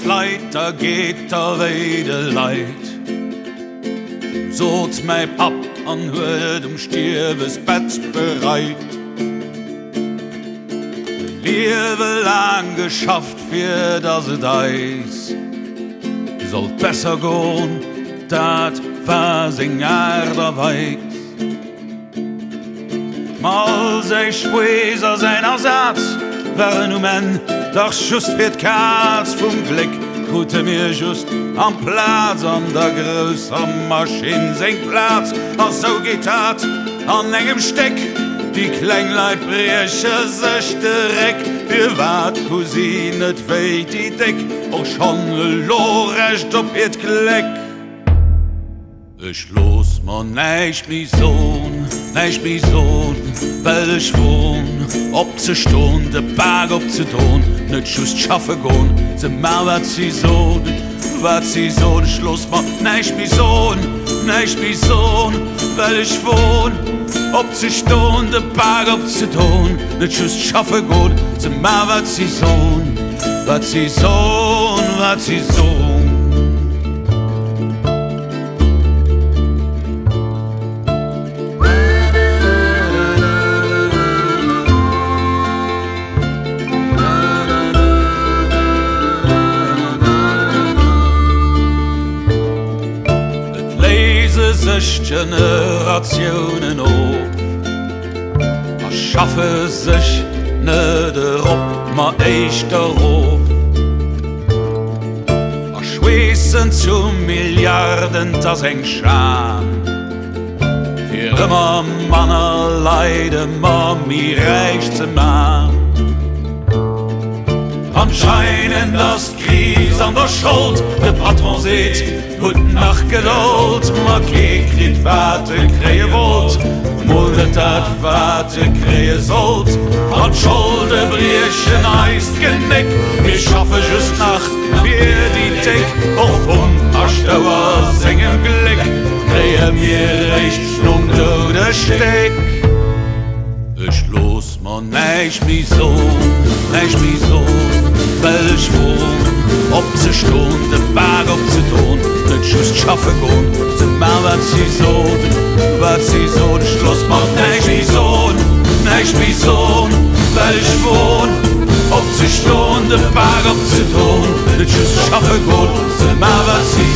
Leit, da geht da weide Leid. Soht mei Pap an huet Stirbes Bett bereit. Liewe lang geschafft fir dat se deis. Sollt besser go'n, dat war sing Erderweis. Mal sech Schweser seiner Satz, wären men doch just fir d'Kaz vum Glück. Gute mir just am Platz an der größer Maschine seng Platz. Ach so geht dat an engem Steck. Die Kleinleit breche sech direkt. Wir wat Cousinet weit die Deck. Och schon lorecht op et Kleck. Ich los man neich mi Sohn, weil ich wohn. Ob ze Stunde, Berg ob ze Ton, net just schaffe gon, ze ma wat sie so, Schluss man neich mi Sohn, weil ich wohn. Ob ze Stunde, Berg ob ze Ton, net just schaffe gon, ze ma wat sie so. Sich Generationen auf, schaffe sich nicht derop, ma echt darauf. Schweissen zu Milliarden, das eng Scham. Für immer Manner leiden, ma mi reich zu machen. Anscheinend das Krise an der Schuld, der Patron sieht, guten Nacht Geduld, ma kriegt warte kreie wollt, muldet dat warte kreie sollt, an Schulde briechen eist Genick, wir schaffe just Nacht, wir die Deck, auch Astauer singen Glück, kreie mir recht du de Steck. Ich los man neich mi so, weil ich wohn. Ob ze Stunde, Berg ob ze Ton, net just schaffe gon, ze ma wat sie so, Schluss macht neich mi Sohn, weil ich wohn. Ob ze Stunde, Berg ob ze Ton, net just schaffe gon, ze ma wat sie